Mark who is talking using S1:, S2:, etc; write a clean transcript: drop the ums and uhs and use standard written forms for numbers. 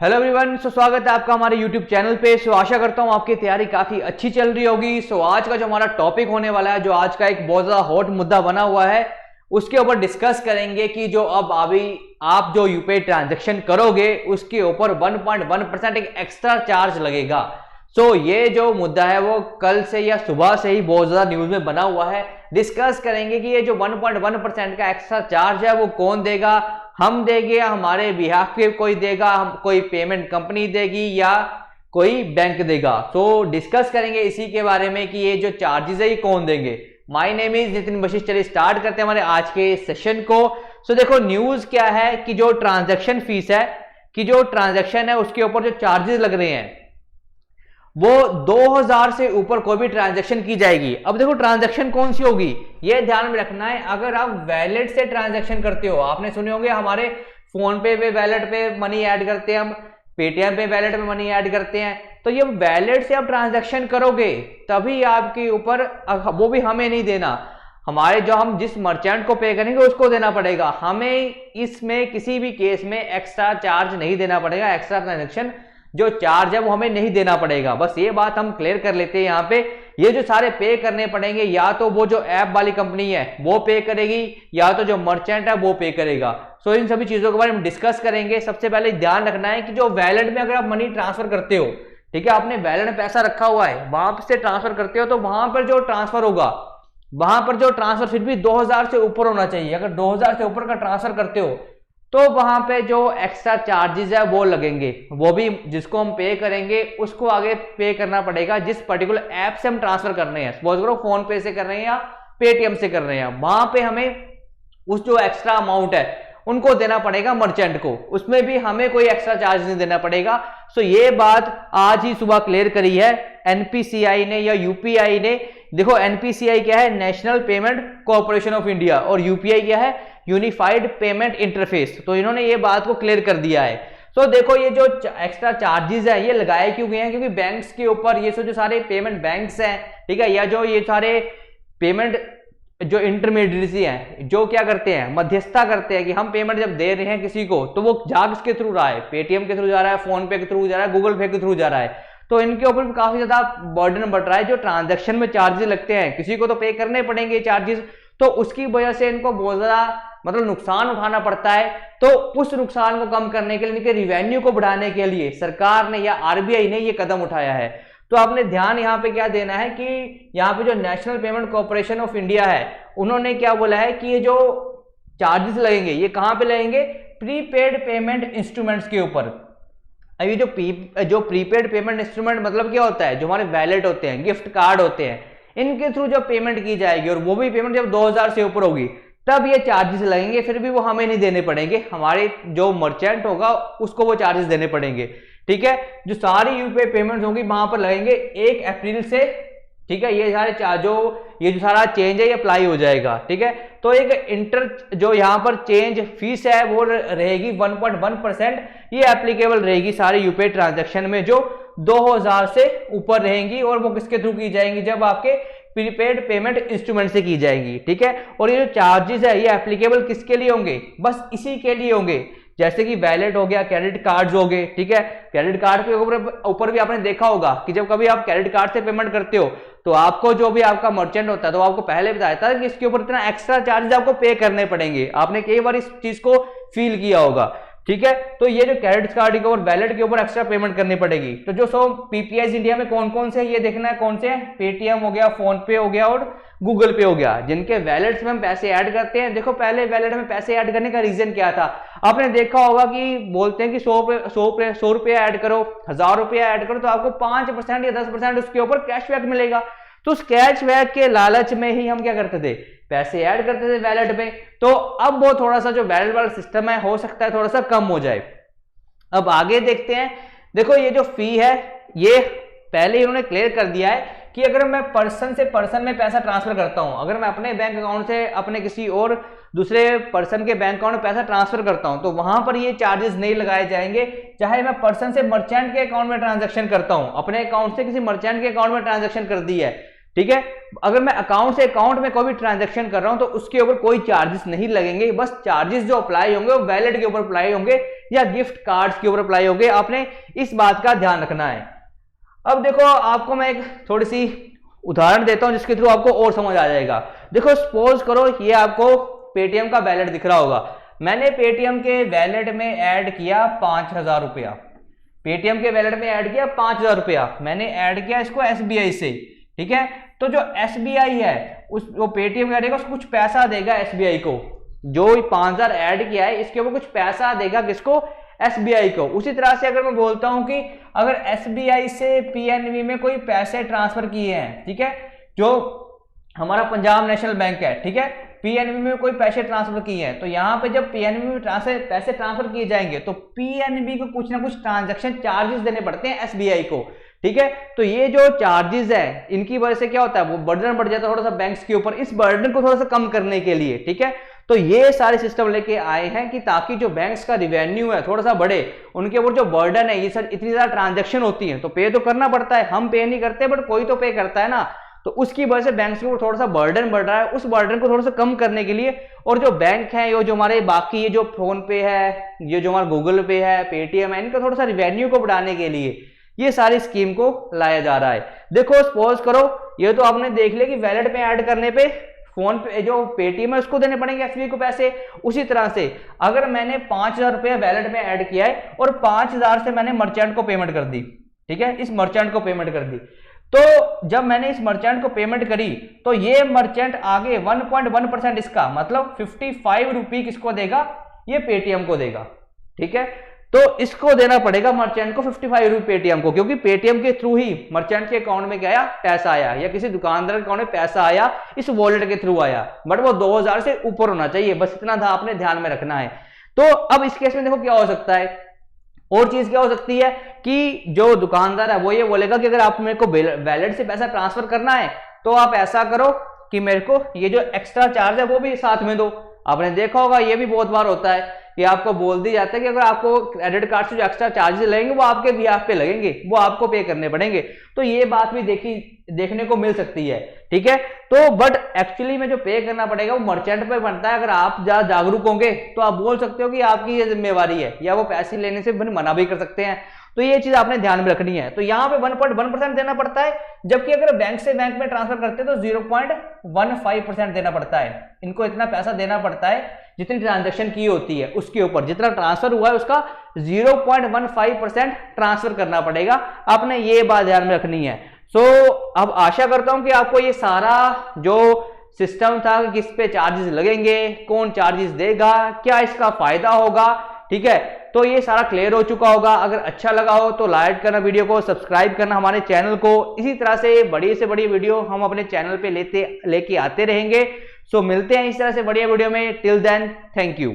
S1: Hello everyone, स्वागत है आपका हमारे यूट्यूब चैनल पे। आशा करता हूँ आपकी तैयारी काफी अच्छी चल रही होगी। आज का जो हमारा टॉपिक होने वाला है, जो आज का एक बहुत ज्यादा हॉट मुद्दा बना हुआ है, उसके ऊपर डिस्कस करेंगे कि जो अब अभी आप जो यूपीआई ट्रांजैक्शन करोगे उसके ऊपर 1.1% एक एक्स्ट्रा चार्ज लगेगा। ये जो मुद्दा है वो कल से या सुबह से ही बहुत ज्यादा न्यूज में बना हुआ है। डिस्कस करेंगे कि ये जो 1.1% का एक्स्ट्रा चार्ज है वो कौन देगा, हम देंगे या हमारे बिहाफ पे कोई देगा, हम कोई पेमेंट कंपनी देगी या कोई बैंक देगा। डिस्कस करेंगे इसी के बारे में कि ये जो चार्जेस है ये कौन देंगे। My name is Nitin Bashish. चलिए स्टार्ट करते हैं हमारे आज के सेशन को। देखो न्यूज क्या है कि जो ट्रांजैक्शन फीस है, कि जो ट्रांजैक्शन है उसके ऊपर जो चार्जेस लग रहे हैं वो 2000 से ऊपर कोई भी ट्रांजैक्शन की जाएगी। अब देखो ट्रांजैक्शन कौन सी होगी ये ध्यान में रखना है। अगर आप वैलेट से ट्रांजैक्शन करते हो, आपने सुने होंगे हमारे फोन पे वैलेट पे मनी ऐड करते हैं, हम पेटीएम पे वैलेट में मनी ऐड करते हैं, तो ये वैलेट से आप ट्रांजैक्शन करोगे तभी आपके ऊपर, वो भी हमें नहीं देना, हमारे जो हम जिस मर्चेंट को पे करेंगे उसको देना पड़ेगा। हमें इसमें किसी भी केस में एक्स्ट्रा चार्ज नहीं देना पड़ेगा। एक्स्ट्रा ट्रांजैक्शन जो चार्ज है वो हमें नहीं देना पड़ेगा। बस ये बात हम क्लियर कर लेते हैं यहाँ पे। ये जो सारे पे करने पड़ेंगे, या तो वो जो ऐप वाली कंपनी है वो पे करेगी या तो जो मर्चेंट है वो पे करेगा। इन सभी चीजों के बारे में डिस्कस करेंगे। सबसे पहले ध्यान रखना है कि जो वैलेट में अगर आप मनी ट्रांसफर करते हो, ठीक है, आपने वैलेट में पैसा रखा हुआ है, वहां से ट्रांसफर करते हो, तो वहां पर जो ट्रांसफर होगा, वहां पर जो ट्रांसफर फिर भी 2000 से ऊपर होना चाहिए। अगर 2000 से ऊपर का ट्रांसफर करते हो तो वहां पे जो एक्स्ट्रा चार्जेस है वो लगेंगे, वो भी जिसको हम पे करेंगे उसको आगे पे करना पड़ेगा, जिस पर्टिकुलर ऐप से हम ट्रांसफर कर रहे हैं। सपोज करो फोन पे से कर रहे हैं या पेटीएम से कर रहे हैं, वहां पे हमें उस जो एक्स्ट्रा अमाउंट है उनको देना पड़ेगा मर्चेंट को, उसमें भी हमें कोई एक्स्ट्रा चार्ज नहीं देना पड़ेगा। ये बात आज ही सुबह क्लियर करी है एनपीसीआई ने या यूपीआई ने। देखो एनपीसीआई क्या है, national payment corporation of India, और यूपीआई क्या है, यूनिफाइड पेमेंट इंटरफेस। तो इन्होंने ये बात को क्लियर कर दिया है। देखो ये जो एक्स्ट्रा चार्जेस है ये लगाए क्यों गए हैं, क्योंकि बैंक्स के ऊपर ये जो सारे पेमेंट बैंक्स हैं, ठीक है, या जो ये सारे पेमेंट जो इंटरमीडिएट्स हैं, जो क्या करते हैं, मध्यस्थता करते हैं कि हम पेमेंट जब दे रहे हैं किसी को तो वो जाग के थ्रू रहा है, पेटीएम के थ्रू जा रहा है, फोन पे के थ्रू जा रहा है, गूगल पे के थ्रू जा रहा है, तो इनके ऊपर भी काफी ज्यादा बर्डन बढ़ रहा है। जो ट्रांजैक्शन में चार्जेस लगते हैं, किसी को तो पे करने पड़ेंगे चार्जेस, तो उसकी वजह से इनको बहुत ज्यादा मतलब नुकसान उठाना पड़ता है। तो उस नुकसान को कम करने के लिए, इनके रिवेन्यू को बढ़ाने के लिए सरकार ने या आरबीआई ने ये कदम उठाया है। तो आपने ध्यान यहाँ पे क्या देना है कि यहाँ पे जो national payment corporation of India है, उन्होंने क्या बोला है कि ये जो चार्जेस लगेंगे ये कहाँ पे लगेंगे, प्रीपेड पेमेंट इंस्ट्रूमेंट्स के ऊपर। अभी जो प्रीपेड पेमेंट इंस्ट्रूमेंट मतलब क्या होता है, जो हमारे वैलेट होते हैं, गिफ्ट कार्ड होते हैं, इनके थ्रू जब पेमेंट की जाएगी, और वो भी पेमेंट जब 2000 से ऊपर होगी तब ये चार्जेस लगेंगे। फिर भी वो हमें नहीं देने पड़ेंगे, हमारे जो मर्चेंट होगा उसको वो चार्जेस देने पड़ेंगे, ठीक है। जो सारी यूपीआई पेमेंट्स होंगी वहां पर लगेंगे 1 अप्रैल से, ठीक है। ये सारे ये जो सारा चेंज है ये अप्लाई हो जाएगा, ठीक है। तो एक जो यहाँ पर चेंज फीस है वो रहेगी 1.1%, ये एप्लीकेबल रहेगी सारे यूपीआई ट्रांजैक्शन में जो 2000 से ऊपर रहेंगी, और वो किसके थ्रू की जाएंगी, जब आपके प्रीपेड पेमेंट इंस्ट्रूमेंट से की जाएंगी, ठीक है। और ये जो चार्जेस है ये एप्लीकेबल किसके लिए होंगे, बस इसी के लिए होंगे, जैसे कि वैलेट हो गया, क्रेडिट कार्ड्स हो गए, ठीक है। क्रेडिट कार्ड के ऊपर भी आपने देखा होगा कि जब कभी आप क्रेडिट कार्ड से पेमेंट करते हो तो आपको जो भी आपका मर्चेंट होता है तो आपको पहले बताया था कि इसके ऊपर इतना एक्स्ट्रा चार्जेस आपको पे करने पड़ेंगे। आपने कई बार इस चीज को फील किया होगा, ठीक है। तो ये जो क्रेडिट कार्ड के ऊपर वैलेट के ऊपर एक्स्ट्रा पेमेंट करनी पड़ेगी। तो जो पीपीआई इंडिया में कौन कौन से ये देखना है, कौन से, पेटीएम हो गया, फोन पे हो गया और गूगल पे हो गया, जिनके वैलेट्स में हम पैसे ऐड करते हैं। देखो पहले वैलेट में पैसे ऐड करने का रीजन क्या था, आपने देखा होगा कि बोलते हैं कि 100 रुपया ऐड करो, 1000 रुपया ऐड करो तो आपको 5% या 10% उसके ऊपर कैशबैक मिलेगा। तो उस कैशबैक के लालच में ही हम क्या करते थे, पैसे ऐड करते थे वैलेट में। तो अब वो थोड़ा सा जो वैलेट वाला सिस्टम है हो सकता है थोड़ा सा कम हो जाए। अब आगे देखते हैं। देखो ये जो फी है ये पहले इन्होंने क्लियर कर दिया है कि अगर मैं पर्सन से पर्सन में पैसा ट्रांसफर करता हूं, अगर मैं अपने बैंक अकाउंट से अपने किसी और दूसरे पर्सन के बैंक अकाउंट में पैसा ट्रांसफर करता हूं तो वहां पर ये चार्जेस नहीं लगाए जाएंगे। चाहे मैं पर्सन से मर्चेंट के अकाउंट में ट्रांजैक्शन करता हूं, अपने अकाउंट से किसी मर्चेंट के अकाउंट में ट्रांजैक्शन कर दी है, ठीक है। अगर मैं अकाउंट से अकाउंट में कोई भी ट्रांजैक्शन कर रहा हूं तो उसके ऊपर कोई चार्जेस नहीं लगेंगे, बस चार्जेस जो अप्लाई होंगे वो वैलेट के ऊपर अप्लाई होंगे या गिफ्ट कार्ड्स के ऊपर अप्लाई होंगे। आपने इस बात का ध्यान रखना है। अब देखो आपको मैं एक थोड़ी सी उदाहरण देता हूं जिसके थ्रू आपको और समझ आ जाएगा। देखो सपोज करो ये आपको पेटीएम का वैलेट दिख रहा होगा, मैंने पेटीएम के वैलेट में ऐड किया 5000 रुपया, पेटीएम के वैलेट में ऐड किया 5000 रुपया, मैंने ऐड किया इसको एसबीआई से, ठीक है। तो जो एसबीआई है उस वो पेटीएम करेगा उसको कुछ पैसा देगा एसबीआई को, जो 5000 ऐड किया है इसके ऊपर कुछ पैसा देगा किसको, एसबीआई को। उसी तरह से अगर मैं बोलता हूं कि अगर एसबीआई से पीएनबी में कोई पैसे ट्रांसफर किए हैं, ठीक है, जो हमारा पंजाब नेशनल बैंक है, ठीक है, पीएनबी में कोई पैसे ट्रांसफर किए हैं, तो यहां पे जब पीएनबी में पैसे ट्रांसफर किए जाएंगे तो पीएनबी को कुछ ना कुछ ट्रांजैक्शन चार्जेस देने पड़ते हैं एसबीआई को, ठीक है। तो ये जो चार्जेस है इनकी वजह से क्या होता है, वो बर्डन बढ़ जाता है थोड़ा सा बैंक्स के ऊपर, इस बर्डन को थोड़ा सा कम करने के लिए, ठीक है। तो ये सारे सिस्टम लेके आए हैं कि ताकि जो बैंक्स का रिवेन्यू है थोड़ा सा बढ़े, उनके ऊपर जो बर्डन है, ये सर इतनी ज्यादा ट्रांजैक्शन होती है तो पे तो करना पड़ता है, हम पे नहीं करते बट कोई तो पे करता है ना, तो उसकी वजह से बैंक्स के ऊपर थोड़ा सा बर्डन बढ़ रहा है। उस बर्डन को थोड़ा सा कम करने के लिए, और जो बैंक है ये जो हमारे बाकी ये जो फोन पे है, ये जो हमारा गूगल पे है, पेटीएम है, इनका थोड़ा सा रिवेन्यू को बढ़ाने के लिए ये सारी स्कीम को लाया जा रहा है। देखो सपोज करो ये तो आपने देख लिया कि वैलेट में ऐड करने पे फोन पे जो पेटीएम है उसको देने पड़ेंगे एसबीआई को पैसे। उसी तरह से अगर मैंने 5000 रुपया वैलेट में ऐड किया है और 5000 से मैंने मर्चेंट को पेमेंट कर दी, ठीक है, इस मर्चेंट को पेमेंट कर दी, तो जब मैंने इस मर्चेंट को पेमेंट करी तो ये मर्चेंट आगे 1.1% इसका मतलब 55 रुपये किसको देगा, ये पेटीएम को देगा, ठीक है। तो इसको देना पड़ेगा मर्चेंट को 55 रुपये पेटीएम को, क्योंकि पेटीएम के थ्रू ही मर्चेंट के अकाउंट में गया पैसा आया, या किसी दुकानदार के अकाउंट में पैसा आया इस वॉलेट के थ्रू आया, बट वो 2000 से ऊपर होना चाहिए, बस इतना था आपने ध्यान में रखना है। तो अब इस केस में देखो क्या हो सकता है, और चीज क्या हो सकती है कि जो दुकानदार है वो ये बोलेगा कि अगर आप मेरे को वैलेट से पैसा ट्रांसफर करना है तो आप ऐसा करो कि मेरे को ये जो एक्स्ट्रा चार्ज है वो भी साथ में दो। आपने देखा होगा ये भी बहुत बार होता है कि आपको बोल दी जाता है कि अगर आपको क्रेडिट कार्ड से जो एक्स्ट्रा चार्जेस लगेंगे वो आपके बिहाफ पे लगेंगे, वो आपको पे करने पड़ेंगे। तो ये बात भी देखने को मिल सकती है, ठीक है। तो बट एक्चुअली में जो पे करना पड़ेगा वो मर्चेंट पे बनता है। अगर आप ज्यादा जागरूक होंगे तो आप बोल सकते हो कि आपकी ये जिम्मेवारी है, या वो पैसे लेने से मना भी कर सकते हैं। तो ये चीज आपने ध्यान में रखनी है। तो यहाँ पे 1.1% देना पड़ता है, जबकि अगर बैंक से बैंक में ट्रांसफर करते हैं तो 0.15% देना पड़ता है। इनको इतना पैसा देना पड़ता है जितनी ट्रांजैक्शन की होती है उसके ऊपर, जितना ट्रांसफर हुआ है उसका 0.15% ट्रांसफर करना पड़ेगा। आपने ये बात ध्यान में रखनी है। सो अब आशा करता हूं कि आपको ये सारा जो सिस्टम था किस पे चार्जेस लगेंगे, कौन चार्जेस देगा, क्या इसका फायदा होगा, ठीक है, तो ये सारा क्लियर हो चुका होगा। अगर अच्छा लगा हो तो लाइक करना, वीडियो को सब्सक्राइब करना हमारे चैनल को। इसी तरह से बड़ी वीडियो हम अपने चैनल पे लेके आते रहेंगे। सो मिलते हैं इस तरह से बढ़िया वीडियो में। Till then thank you.